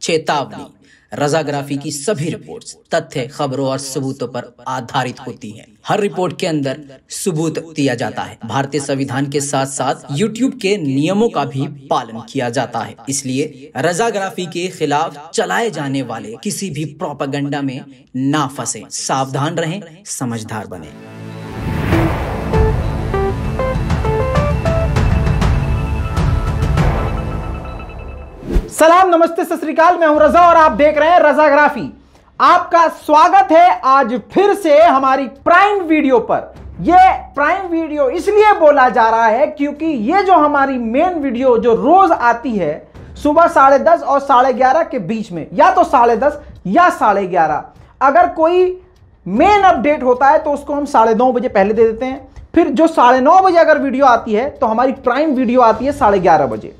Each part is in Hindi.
चेतावनी, रजाग्राफी की सभी रिपोर्ट्स तथ्य, खबरों और सबूतों पर आधारित होती हैं। हर रिपोर्ट के अंदर सबूत दिया जाता है। भारतीय संविधान के साथ साथ YouTube के नियमों का भी पालन किया जाता है। इसलिए रजाग्राफी के खिलाफ चलाए जाने वाले किसी भी प्रोपेगेंडा में ना फंसे। सावधान रहें, समझदार बने। सलाम, नमस्ते, सत श्री अकाल। मैं हूं रजा और आप देख रहे हैं रजाग्राफी। आपका स्वागत है आज फिर से हमारी प्राइम वीडियो पर। यह प्राइम वीडियो इसलिए बोला जा रहा है क्योंकि ये जो हमारी मेन वीडियो जो रोज आती है सुबह 10:30 और 11:30 के बीच में, या तो 10:30 या 11:30, अगर कोई मेन अपडेट होता है तो उसको हम 9:30 बजे पहले दे देते हैं। फिर जो 9:30 बजे अगर वीडियो आती है तो हमारी प्राइम वीडियो आती है 11:30 बजे,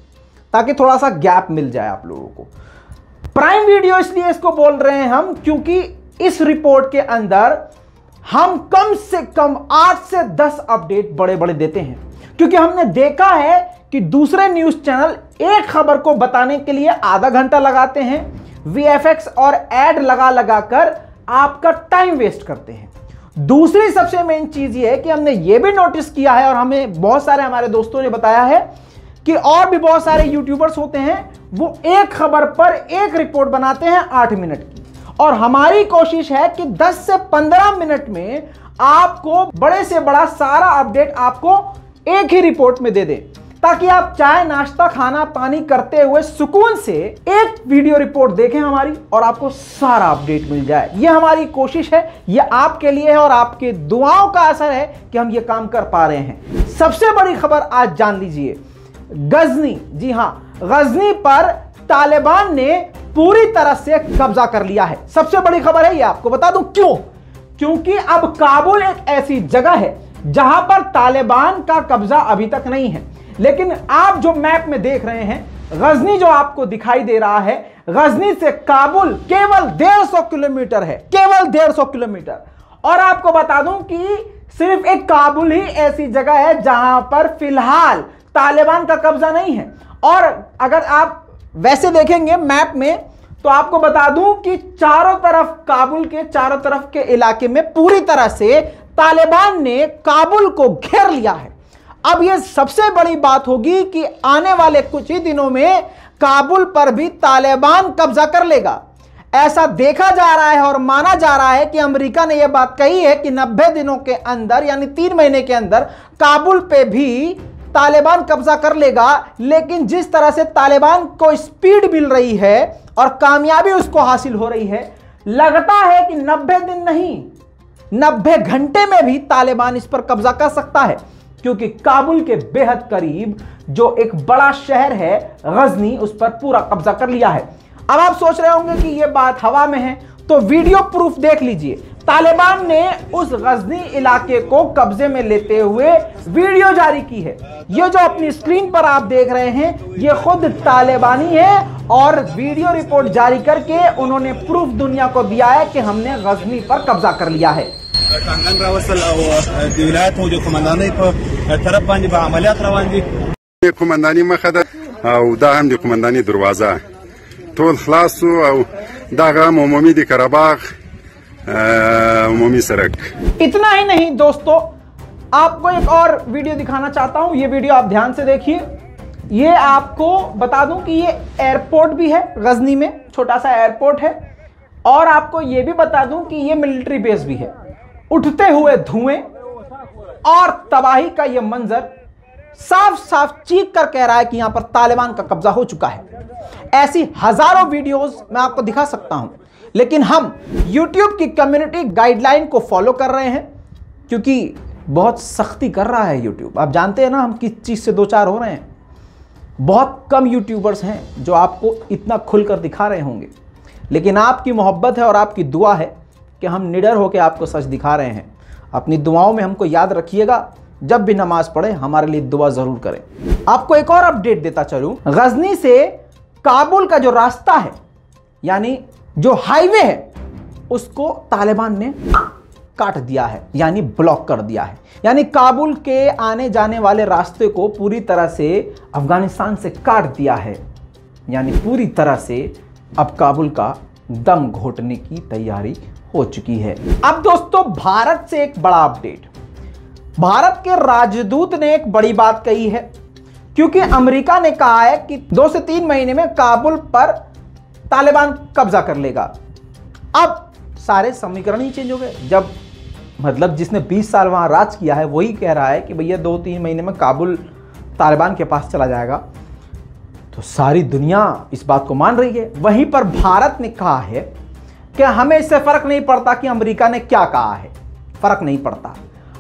ताकि थोड़ा सा गैप मिल जाए आप लोगों को। प्राइम वीडियो इसलिए इसको बोल रहे हैं हम क्योंकि इस रिपोर्ट के अंदर हम कम से कम 8 से 10 अपडेट बड़े बड़े देते हैं, क्योंकि हमने देखा है कि दूसरे न्यूज चैनल एक खबर को बताने के लिए आधा घंटा लगाते हैं, VFX और एड लगा लगा कर आपका टाइम वेस्ट करते हैं। दूसरी सबसे मेन चीज ये है कि हमने ये भी नोटिस किया है और हमें बहुत सारे हमारे दोस्तों ने बताया है कि और भी बहुत सारे यूट्यूबर्स होते हैं, वो एक खबर पर एक रिपोर्ट बनाते हैं 8 मिनट की, और हमारी कोशिश है कि 10 से 15 मिनट में आपको बड़े से बड़ा सारा अपडेट आपको एक ही रिपोर्ट में दे दें, ताकि आप चाय नाश्ता खाना पानी करते हुए सुकून से एक वीडियो रिपोर्ट देखें हमारी और आपको सारा अपडेट मिल जाए। यह हमारी कोशिश है, यह आपके लिए है और आपके दुआओं का असर है कि हम यह काम कर पा रहे हैं। सबसे बड़ी खबर आज जान लीजिए, गजनी, जी हां, गजनी पर तालिबान ने पूरी तरह से कब्जा कर लिया है। सबसे बड़ी खबर है, ये आपको बता दूं क्यों। क्योंकि अब काबुल एक ऐसी जगह है जहां पर तालिबान का कब्जा अभी तक नहीं है, लेकिन आप जो मैप में देख रहे हैं, गजनी जो आपको दिखाई दे रहा है, गजनी से काबुल केवल 150 किलोमीटर है, केवल 150 किलोमीटर। और आपको बता दूं कि सिर्फ एक काबुल ही ऐसी जगह है जहां पर फिलहाल तालिबान का कब्जा नहीं है। और अगर आप वैसे देखेंगे मैप में तो आपको बता दूं कि चारों तरफ, काबुल के चारों तरफ के इलाके में पूरी तरह से तालिबान ने काबुल को घेर लिया है। अब यह सबसे बड़ी बात होगी कि आने वाले कुछ ही दिनों में काबुल पर भी तालिबान कब्जा कर लेगा। ऐसा देखा जा रहा है और माना जा रहा है कि अमेरिका ने यह बात कही है कि 90 दिनों के अंदर, यानी 3 महीने के अंदर काबुल पे भी तालिबान कब्जा कर लेगा। लेकिन जिस तरह से तालिबान को स्पीड मिल रही है और कामयाबी उसको हासिल हो रही है, लगता है कि 90 दिन नहीं, 90 घंटे में भी तालिबान इस पर कब्जा कर सकता है, क्योंकि काबुल के बेहद करीब जो एक बड़ा शहर है गजनी, उस पर पूरा कब्जा कर लिया है। अब आप सोच रहे होंगे कि यह बात हवा में है, तो वीडियो प्रूफ देख लीजिए। तालिबान ने उस गजनी इलाके को कब्जे में लेते हुए वीडियो जारी की है। ये जो अपनी स्क्रीन पर आप देख रहे हैं, ये खुद तालिबानी है और वीडियो रिपोर्ट जारी करके उन्होंने प्रूफ दुनिया को दिया है कि हमने गजनी पर कब्जा कर लिया है। इतना ही नहीं दोस्तों, आपको एक और वीडियो दिखाना चाहता हूं। ये वीडियो आप ध्यान से देखिए। ये आपको बता दूं कि ये एयरपोर्ट भी है गजनी में, छोटा सा एयरपोर्ट है, और आपको ये भी बता दूं कि ये मिलिट्री बेस भी है। उठते हुए धुएं और तबाही का ये मंजर साफ साफ चीख कर कह रहा है कि यहां पर तालिबान का कब्जा हो चुका है। ऐसी हजारों वीडियोस मैं आपको दिखा सकता हूं, लेकिन हम YouTube की कम्युनिटी गाइडलाइन को फॉलो कर रहे हैं, क्योंकि बहुत सख्ती कर रहा है YouTube। आप जानते हैं ना हम किस चीज़ से दो चार हो रहे हैं। बहुत कम यूट्यूबर्स हैं जो आपको इतना खुलकर दिखा रहे होंगे, लेकिन आपकी मोहब्बत है और आपकी दुआ है कि हम निडर होकर आपको सच दिखा रहे हैं। अपनी दुआओं में हमको याद रखिएगा, जब भी नमाज पढ़े हमारे लिए दुआ ज़रूर करें। आपको एक और अपडेट देता चलूं, गजनी से काबुल का जो रास्ता है, यानी जो हाईवे है, उसको तालिबान ने काट दिया है, यानी ब्लॉक कर दिया है। यानी काबुल के आने जाने वाले रास्ते को पूरी तरह से अफगानिस्तान से काट दिया है, यानी पूरी तरह से अब काबुल का दम घोटने की तैयारी हो चुकी है। अब दोस्तों भारत से एक बड़ा अपडेट, भारत के राजदूत ने एक बड़ी बात कही है, क्योंकि अमेरिका ने कहा है कि 2 से 3 महीने में काबुल पर तालिबान कब्जा कर लेगा। अब सारे समीकरण ही चेंज हो गए। जब मतलब जिसने 20 साल वहां राज किया है वही कह रहा है कि भैया 2-3 महीने में काबुल तालिबान के पास चला जाएगा, तो सारी दुनिया इस बात को मान रही है। वहीं पर भारत ने कहा है कि हमें इससे फर्क नहीं पड़ता कि अमेरिका ने क्या कहा है, फर्क नहीं पड़ता,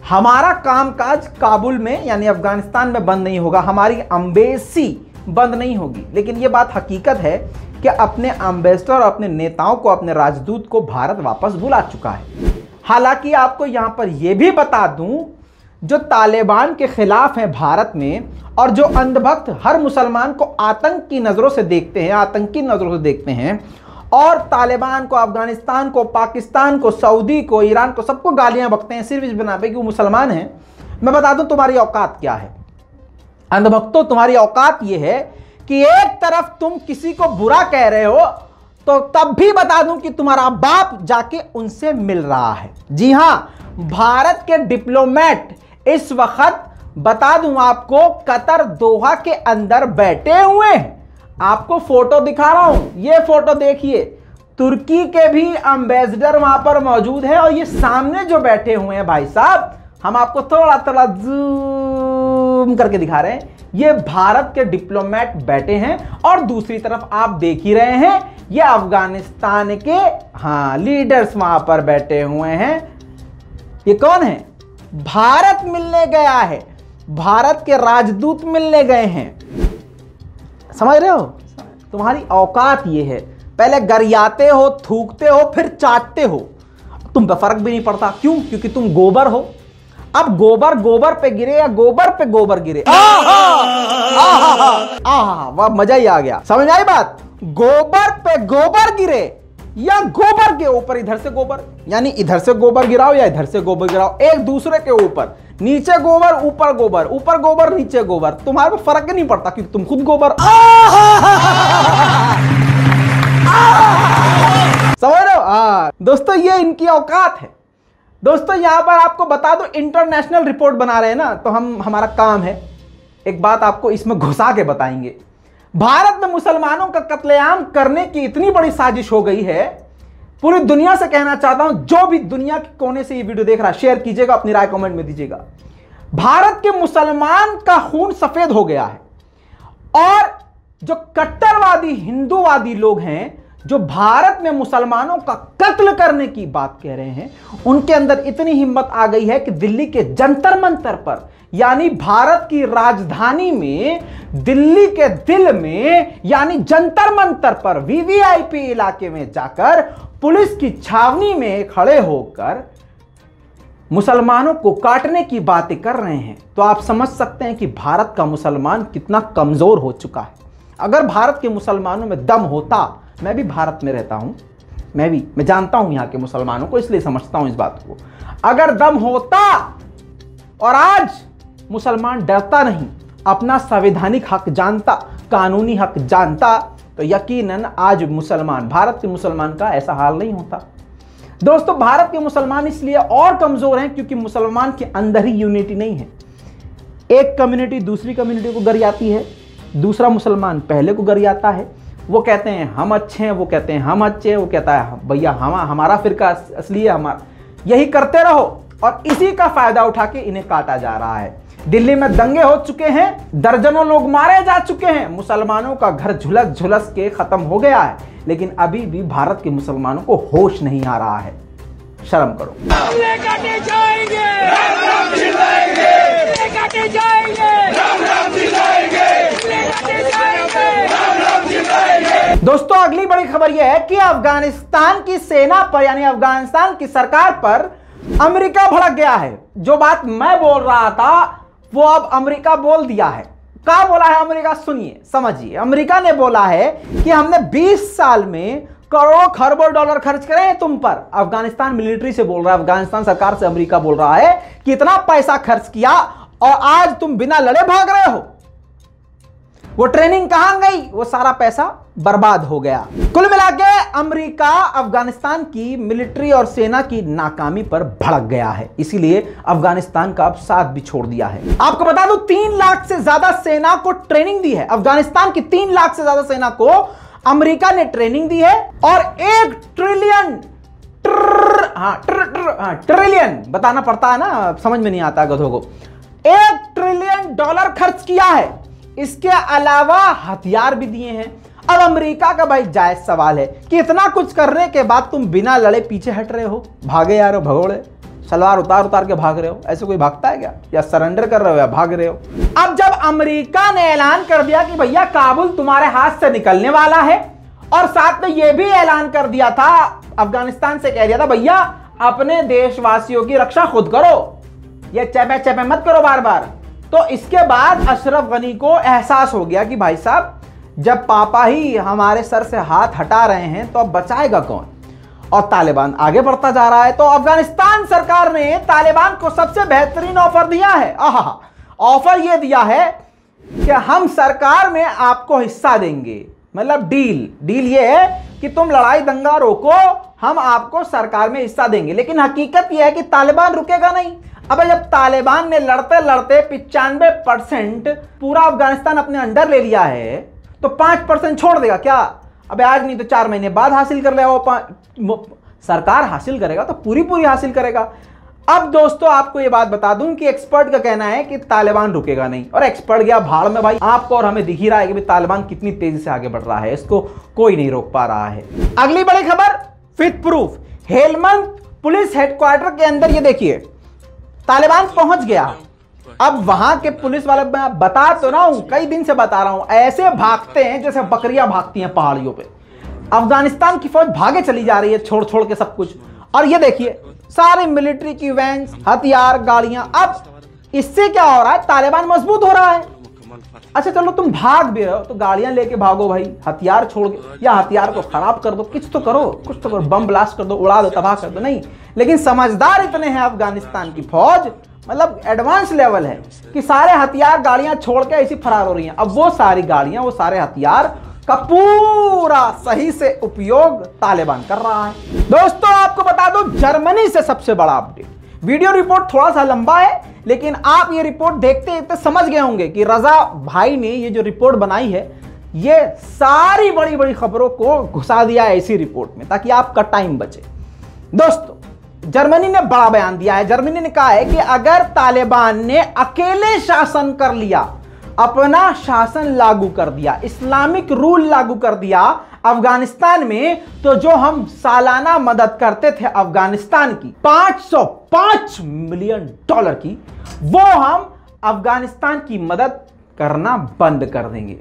हमारा कामकाज काबुल में यानी अफगानिस्तान में बंद नहीं होगा, हमारी एम्बेसी बंद नहीं होगी। लेकिन यह बात हकीकत है कि अपने एम्बेसडर और अपने नेताओं को, अपने राजदूत को भारत वापस बुला चुका है। हालांकि आपको यहां पर यह भी बता दूं, जो तालिबान के खिलाफ है भारत में और जो अंधभक्त हर मुसलमान को आतंक की नजरों से देखते हैं, आतंकी नजरों से देखते हैं और तालिबान को, अफगानिस्तान को, पाकिस्तान को, सऊदी को, ईरान को, सबको गालियां बकते हैं सिर्फ इस बिना पे कि वो मुसलमान हैं। मैं बता दूं तुम्हारी औकात क्या है अंधभक्तों, तुम्हारी औकात यह है कि एक तरफ तुम किसी को बुरा कह रहे हो तो तब भी बता दूं कि तुम्हारा बाप जाके उनसे मिल रहा है। जी हां, भारत के डिप्लोमेट इस वक्त बता दूं आपको कतर दोहा के अंदर बैठे हुए हैं। आपको फोटो दिखा रहा हूं, ये फोटो देखिए, तुर्की के भी एम्बेसडर वहां पर मौजूद है और ये सामने जो बैठे हुए हैं भाई साहब, हम आपको थोड़ा थोड़ा जूम करके दिखा रहे हैं, ये भारत के डिप्लोमेट बैठे हैं और दूसरी तरफ आप देख ही रहे हैं ये अफगानिस्तान के लीडर्स वहां पर बैठे हुए हैं। ये कौन है? भारत मिलने गया है, भारत के राजदूत मिलने गए हैं। समझ रहे हो? तुम्हारी औकात ये है, पहले गरियाते हो, थूकते हो, फिर चाटते हो, तुम पे फर्क भी नहीं पड़ता। क्यों? क्योंकि तुम गोबर हो। अब गोबर गोबर पे गिरे या गोबर पे गोबर गिरे, वाह मजा ही आ गया। समझ आई बात? गोबर पे गोबर गिरे या गोबर के ऊपर इधर से गोबर, यानी इधर से गोबर गिराओ या इधर से गोबर गिराओ, एक दूसरे के ऊपर, नीचे गोबर ऊपर गोबर, ऊपर गोबर नीचे गोबर, तुम्हारे को फर्क ही नहीं पड़ता क्योंकि तुम खुद गोबर। समझ रहे हो? दोस्तों ये इनकी औकात है। दोस्तों यहां पर आपको बता दो, इंटरनेशनल रिपोर्ट बना रहे हैं ना, तो हमारा काम है एक बात आपको इसमें घुसा के बताएंगे। भारत में मुसलमानों का कत्लेआम करने की इतनी बड़ी साजिश हो गई है, पूरी दुनिया से कहना चाहता हूं, जो भी दुनिया के कोने से ये वीडियो देख रहा है शेयर कीजिएगा, अपनी राय कमेंट में दीजिएगा। भारत के मुसलमान का खून सफेद हो गया है और जो कट्टरवादी हिंदूवादी लोग हैं जो भारत में मुसलमानों का कत्ल करने की बात कह रहे हैं, उनके अंदर इतनी हिम्मत आ गई है कि दिल्ली के जंतर मंतर पर, यानी भारत की राजधानी में, दिल्ली के दिल में, यानी जंतर मंतर पर, वीवीआईपी इलाके में जाकर पुलिस की छावनी में खड़े होकर मुसलमानों को काटने की बातें कर रहे हैं। तो आप समझ सकते हैं कि भारत का मुसलमान कितना कमजोर हो चुका है। अगर भारत के मुसलमानों में दम होता, मैं भी भारत में रहता हूं, मैं जानता हूं यहां के मुसलमानों को, इसलिए समझता हूं इस बात को। अगर दम होता और आज मुसलमान डरता नहीं, अपना संवैधानिक हक जानता, कानूनी हक जानता, तो यकीनन आज मुसलमान, भारत के मुसलमान का ऐसा हाल नहीं होता। दोस्तों भारत के मुसलमान इसलिए और कमजोर हैं क्योंकि मुसलमान के अंदर ही यूनिटी नहीं है। एक कम्युनिटी दूसरी कम्युनिटी को गरियाती है, दूसरा मुसलमान पहले को गरियाता है। वो कहते हैं हम अच्छे हैं, वो कहते हैं हम अच्छे हैं, वो कहता है भैया हमारा फिरका असली है, हमारा। यही करते रहो और इसी का फायदा उठा के इन्हें काटा जा रहा है। दिल्ली में दंगे हो चुके हैं, दर्जनों लोग मारे जा चुके हैं, मुसलमानों का घर झुलस झुलस के खत्म हो गया है, लेकिन अभी भी भारत के मुसलमानों को होश नहीं आ रहा है। शर्म करो। दोस्तों अगली बड़ी खबर यह है कि अफगानिस्तान की सेना पर, यानी अफगानिस्तान की सरकार पर अमेरिका भड़क गया है। जो बात मैं बोल रहा था वो अब अमेरिका बोल दिया है। क्या बोला है अमेरिका? सुनिए, समझिए। अमेरिका ने बोला है कि हमने 20 साल में करोड़ों खरबों डॉलर खर्च करे हैं तुम पर। अफगानिस्तान मिलिट्री से बोल रहा है, अफगानिस्तान सरकार से अमेरिका बोल रहा है कि इतना पैसा खर्च किया और आज तुम बिना लड़े भाग रहे हो। वो ट्रेनिंग कहां गई? वो सारा पैसा बर्बाद हो गया। कुल मिलाके अमेरिका अफगानिस्तान की मिलिट्री और सेना की नाकामी पर भड़क गया है, इसीलिए अफगानिस्तान का अब साथ भी छोड़ दिया है। आपको बता दूं 3 लाख से ज्यादा सेना को ट्रेनिंग दी है। अफगानिस्तान की 3 लाख से ज्यादा सेना को अमेरिका ने ट्रेनिंग दी है और 1 ट्रिलियन ट्रिलियन बताना पड़ता है ना, समझ में नहीं आता गधों को। 1 ट्रिलियन डॉलर खर्च किया है। इसके अलावा हथियार भी दिए हैं। अब अमेरिका का भाई जायज सवाल है कि इतना कुछ करने के बाद तुम बिना लड़े पीछे हट रहे हो, भागे यार भगोड़े, सलवार उतार के भाग रहे हो। ऐसे कोई भागता है क्या? या सरेंडर कर रहे हो या भाग रहे हो। अब जब अमेरिका ने ऐलान कर दिया कि भैया काबुल तुम्हारे हाथ से निकलने वाला है, और साथ में यह भी ऐलान कर दिया था, अफगानिस्तान से कह दिया था भैया अपने देशवासियों की रक्षा खुद करो, ये चेपे चेपे मत करो बार बार। तो इसके बाद अशरफ गनी को एहसास हो गया कि भाई साहब जब पापा ही हमारे सर से हाथ हटा रहे हैं तो अब बचाएगा कौन। और तालिबान आगे बढ़ता जा रहा है। तो अफगानिस्तान सरकार ने तालिबान को सबसे बेहतरीन ऑफर दिया है। ऑफर यह दिया है कि हम सरकार में आपको हिस्सा देंगे, मतलब डील ये है कि तुम लड़ाई दंगा रोको, हम आपको सरकार में हिस्सा देंगे। लेकिन हकीकत यह है कि तालिबान रुकेगा नहीं। अब जब तालिबान ने लड़ते लड़ते 95% पूरा अफगानिस्तान अपने अंडर ले लिया है तो 5% छोड़ देगा क्या? अबे आज नहीं तो 4 महीने बाद हासिल कर लेगा वो सरकार हासिल करेगा तो पूरी हासिल करेगा। अब दोस्तों आपको ये बात बता दूं कि एक्सपर्ट का कहना है कि तालिबान रुकेगा नहीं, और एक्सपर्ट गया भाड़ में भाई। आपको और हमें दिख ही रहा है कि तालिबान कितनी तेजी से आगे बढ़ रहा है, इसको कोई नहीं रोक पा रहा है। अगली बड़ी खबर with proof, Helmand police headquarter के अंदर ये देखिए तालिबान पहुंच गया। अब वहां के पुलिस वाले, मैं बता तो रहा हूं, कई दिन से बता रहा हूं, ऐसे भागते हैं जैसे बकरियां भागती हैं पहाड़ियों पे। अफगानिस्तान की फौज भागे चली जा रही है छोड़ के सब कुछ। और ये देखिए सारे मिलिट्री की वैन्स, हथियार, गाड़ियां। अब इससे क्या हो रहा है? तालिबान मजबूत हो रहा है। अच्छा चलो तुम भाग भी रहे हो तो गाड़ियां लेके भागो भाई, हथियार छोड़ के, या हथियार को खराब कर दो, कुछ तो करो, बम ब्लास्ट कर दो, उड़ा दो, तबाह कर दो। नहीं, लेकिन समझदार इतने हैं अफगानिस्तान की फौज, मतलब एडवांस लेवल है कि सारे हथियार गाड़ियां छोड़ के ऐसी फरार हो रही हैं। अब वो सारी गाड़ियां, वो सारे हथियार का पूरा सही से उपयोग तालिबान कर रहा है। दोस्तों आपको बता दो जर्मनी से सबसे बड़ा अपडेट। वीडियो रिपोर्ट थोड़ा सा लंबा है, लेकिन आप ये रिपोर्ट देखते देखते समझ गए होंगे कि रजा भाई ने ये जो रिपोर्ट बनाई है, ये सारी बड़ी बड़ी खबरों को घुसा दिया है इसी रिपोर्ट में, ताकि आपका टाइम बचे। दोस्तों जर्मनी ने बड़ा बयान दिया है। जर्मनी ने कहा है कि अगर तालिबान ने अकेले शासन कर लिया, अपना शासन लागू कर दिया, इस्लामिक रूल लागू कर दिया अफगानिस्तान में, तो जो हम सालाना मदद करते थे अफगानिस्तान की $505 मिलियन की, वो हम अफगानिस्तान की मदद करना बंद कर देंगे।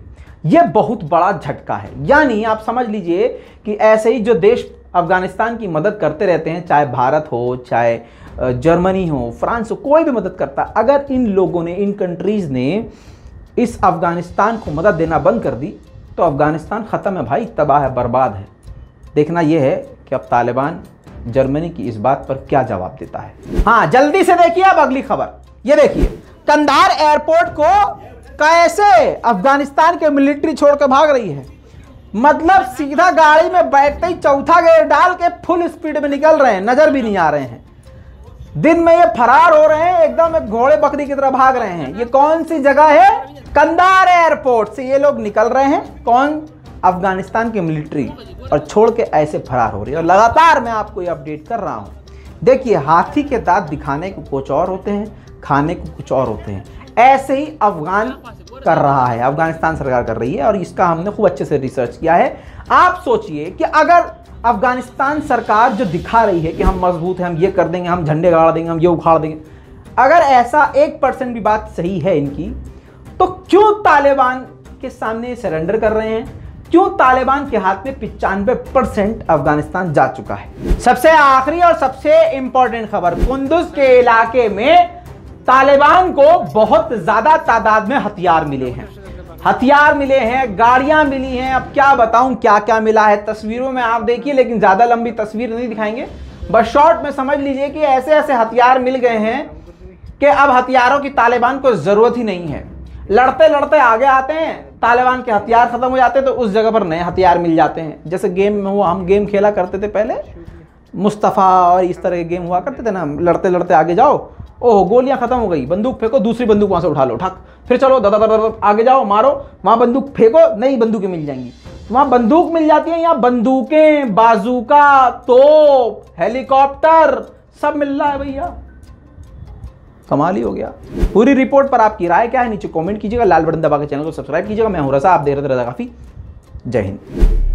यह बहुत बड़ा झटका है। यानी आप समझ लीजिए कि ऐसे ही जो देश अफगानिस्तान की मदद करते रहते हैं, चाहे भारत हो, चाहे जर्मनी हो, फ्रांस हो, कोई भी मदद करता, अगर इन लोगों ने, इन कंट्रीज ने इस अफगानिस्तान को मदद देना बंद कर दी तो अफगानिस्तान ख़त्म है भाई, तबाह है, बर्बाद है। देखना यह है कि अब तालिबान जर्मनी की इस बात पर क्या जवाब देता है। हाँ जल्दी से देखिए अब अगली खबर। ये देखिए कंधार एयरपोर्ट को कैसे अफगानिस्तान के मिलिट्री छोड़ कर भाग रही है। मतलब सीधा गाड़ी में बैठते ही चौथा गियर डाल के फुल स्पीड में निकल रहे हैं, नजर भी नहीं आ रहे हैं। दिन में ये फरार हो रहे हैं, एकदम एक घोड़े बकरी की तरह भाग रहे हैं। ये कौन सी जगह है? कंधार एयरपोर्ट से ये लोग निकल रहे हैं। कौन? अफगानिस्तान के मिलिट्री, और छोड़ के ऐसे फरार हो रही है। और लगातार मैं आपको ये अपडेट कर रहा हूं। देखिए हाथी के दांत दिखाने को कुछ और होते हैं, खाने को कुछ और होते हैं। ऐसे ही अफगान कर रहा है, अफगानिस्तान सरकार कर रही है, और इसका हमने खूब अच्छे से रिसर्च किया है। आप सोचिए कि अगर अफगानिस्तान सरकार जो दिखा रही है कि हम मजबूत हैं, हम ये कर देंगे, हम झंडे गाड़ देंगे, हम ये उखाड़ देंगे, अगर ऐसा 1% भी बात सही है इनकी, तो क्यों तालिबान के सामने सरेंडर कर रहे हैं? क्यों तालिबान के हाथ में 95% अफगानिस्तान जा चुका है? सबसे आखिरी और सबसे इंपॉर्टेंट खबर, कुंदुज के इलाके में तालिबान को बहुत ज्यादा तादाद में हथियार मिले हैं। हथियार मिले हैं, गाड़ियां मिली हैं। अब क्या बताऊं क्या क्या मिला है, तस्वीरों में आप देखिए, लेकिन ज्यादा लंबी तस्वीर नहीं दिखाएंगे, बस शॉर्ट में समझ लीजिए कि ऐसे ऐसे हथियार मिल गए हैं कि अब हथियारों की तालिबान को जरूरत ही नहीं है। लड़ते लड़ते आगे आते हैं, तालिबान के हथियार खत्म हो जाते हैं तो उस जगह पर नए हथियार मिल जाते हैं। जैसे गेम में हुआ, हम गेम खेला करते थे पहले, मुस्तफ़ा और इस तरह के गेम हुआ करते थे ना, लड़ते लड़ते आगे जाओ, ओह गोलियां खत्म हो गई, बंदूक फेंको, दूसरी बंदूक वहां से उठा लो, ठक, फिर चलो दादा आगे जाओ, मारो, वहां बंदूक फेंको, नई बंदूकें मिल जाएंगी। वहां बंदूक मिल जाती है, यहाँ बंदूकें, बाजूका, तोप, हेलीकॉप्टर सब मिल रहा है भैया, कमाल ही हो गया। पूरी रिपोर्ट पर आपकी राय क्या है नीचे कमेंट कीजिएगा, लाल बटन दबा के चैनल को सब्सक्राइब कीजिएगा। मैं हूं रजा, आप देख रहे थे रजा काफी। जय हिंद।